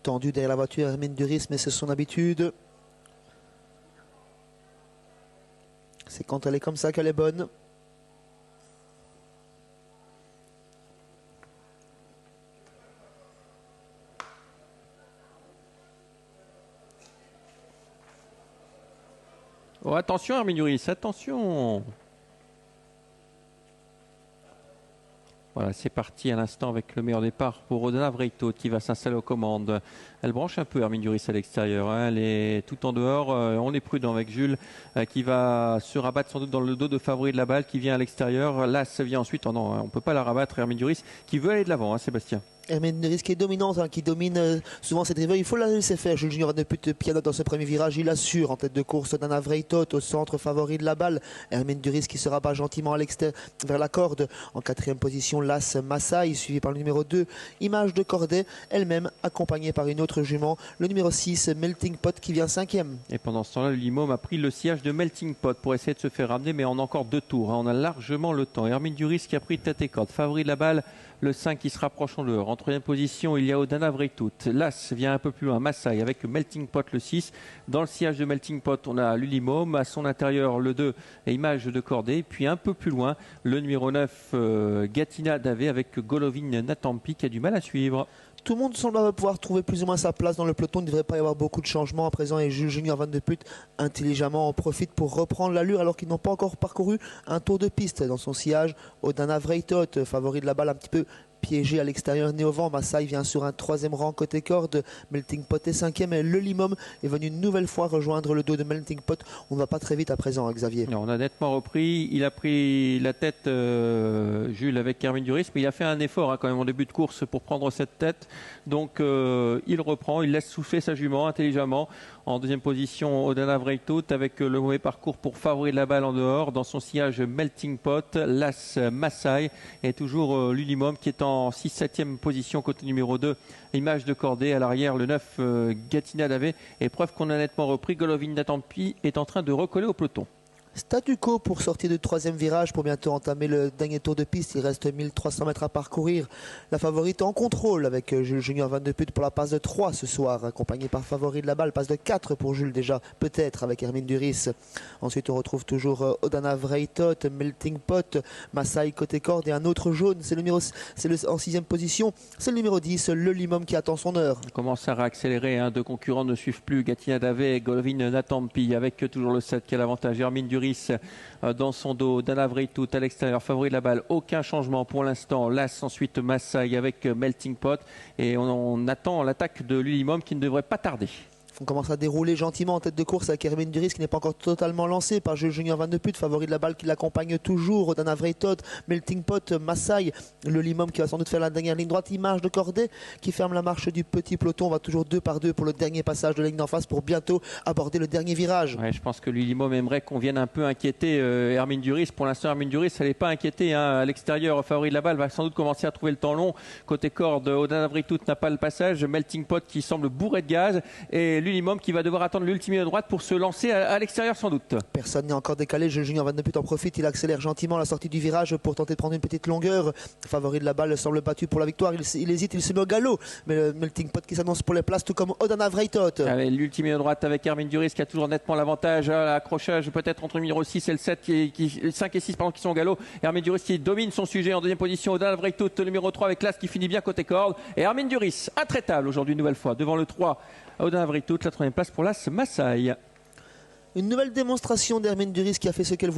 tendu derrière la voiture, Hermine Duris, mais c'est son habitude. C'est quand elle est comme ça qu'elle est bonne. Oh, attention Hermine Duris, attention. Voilà, c'est parti à l'instant avec le meilleur départ pour Odana Vreito qui va s'installer aux commandes. Elle branche un peu Hermine Duris à l'extérieur, hein. Elle est tout en dehors. On est prudent avec Jules qui va se rabattre sans doute dans le dos de favori de la balle qui vient à l'extérieur. Là, ça vient ensuite. Oh non, on ne peut pas la rabattre Hermine Duris qui veut aller de l'avant, hein, Sébastien. Hermine Duris qui est dominante, hein, qui domine souvent cette rivière. Il faut la laisser faire. Jules Junior de pute pianote dans ce premier virage. Il assure en tête de course Odana Vreito au centre favori de la balle. Hermine Duris qui se rabat gentiment à l'extérieur vers la corde. En quatrième position, Las Massaï, suivi par le numéro 2, Image de Corday, elle-même accompagnée par une autre jument, le numéro 6, Melting Pot, qui vient cinquième. Et pendant ce temps-là, le Limom a pris le sillage de Melting Pot pour essayer de se faire ramener, mais on a encore 2 tours, hein. On a largement le temps. Hermine Duris qui a pris tête et corde, favori de la balle, le 5 qui se rapproche en dehors. En troisième position, il y a Odana Vreito. Las vient un peu plus loin, Massaï avec Melting Pot le 6. Dans le sillage de Melting Pot, on a l'Ulimom. À son intérieur, le 2 et Image de Corday. Puis un peu plus loin, le numéro 9, Gatina Davé avec Golovin Natampi qui a du mal à suivre. Tout le monde semble pouvoir trouver plus ou moins sa place dans le peloton. Il ne devrait pas y avoir beaucoup de changements à présent. Et Jules Junior Van de Put intelligemment en profite pour reprendre l'allure alors qu'ils n'ont pas encore parcouru un tour de piste. Dans son sillage, Odana Vreito, favori de la balle un petit peu piégé à l'extérieur, né au vent. Massaï vient sur un troisième rang côté corde. Melting Pot est cinquième et le Limom est venu une nouvelle fois rejoindre le dos de Melting Pot. On ne va pas très vite à présent, hein, Xavier. Non, on a nettement repris. Il a pris la tête, Jules, avec Hermine Duris, mais il a fait un effort, hein, quand même en début de course pour prendre cette tête. Donc il reprend, il laisse souffler sa jument intelligemment. En deuxième position, Odana Vreito avec le mauvais parcours pour favori de la balle en dehors. Dans son sillage, Melting Pot, Las Massaï et toujours l'Ulimom qui est en 6-7e position côté numéro 2. Image de Corday à l'arrière, le 9, Gatina Davé. Et preuve qu'on a nettement repris, Golovin Natampi est en train de recoller au peloton. Statu quo pour sortir du troisième virage pour bientôt entamer le dernier tour de piste. Il reste 1300 mètres à parcourir. La favorite en contrôle avec Jules Junior Van de Put pour la passe de 3 ce soir, accompagné par favori de la balle. Passe de 4 pour Jules déjà, peut-être avec Hermine Duris. Ensuite on retrouve toujours Odana Vreito, Melting Pot, Massaï côté corde et un autre jaune. C'est en 6e position. C'est le numéro 10, le Limom qui attend son heure. On commence à réaccélérer, hein. 2 concurrents ne suivent plus. Gatina Davé et Golovin Natampi avec toujours le 7 qui a l'avantage. Hermine Duris dans son dos, Odana Vreito à l'extérieur, favori de la balle, aucun changement pour l'instant. Las ensuite Massaï avec Melting Pot et on attend l'attaque de l'Ulimom qui ne devrait pas tarder. On commence à dérouler gentiment en tête de course avec Hermine Duris qui n'est pas encore totalement lancé par Jules Junior Van de Put, favori de la balle qui l'accompagne toujours. Odana Vreito, Melting Pot, Massaï, le Limom qui va sans doute faire la dernière ligne droite. Image de Corday qui ferme la marche du petit peloton. On va toujours 2 par 2 pour le dernier passage de la ligne d'en face pour bientôt aborder le dernier virage. Ouais, je pense que l'Ulimom aimerait qu'on vienne un peu inquiéter Hermine Duris. Pour l'instant, Hermine Duris, elle n'est pas inquiétée, hein. À l'extérieur, favori de la balle va sans doute commencer à trouver le temps long. Côté corde, Odana Vreito n'a pas le passage. Melting Pot qui semble bourré de gaz et l'Ulimom qui va devoir attendre l'ultime ligne droite pour se lancer à l'extérieur sans doute. Personne n'est encore décalé. Jules Junior Van de Put en profite. Il accélère gentiment à la sortie du virage pour tenter de prendre une petite longueur. Favori de la balle semble battu pour la victoire. Il hésite, il se met au galop. Mais le Melting Pot qui s'annonce pour les places, tout comme Odana Vreito. L'ultime ligne droite avec Hermine Duris qui a toujours nettement l'avantage. L'accrochage peut-être entre le numéro 6 et le 7, 5 et 6 pardon, qui sont au galop. Hermine Duris qui domine son sujet en deuxième position. Odana Vreito, le numéro 3 avec Las qui finit bien côté corde. Et Hermine Duris, intraitable aujourd'hui une nouvelle fois devant le 3. Odana Vreito, la 3e place pour Las Massaï. Une nouvelle démonstration d'Hermine Duris qui a fait ce qu'elle voulait.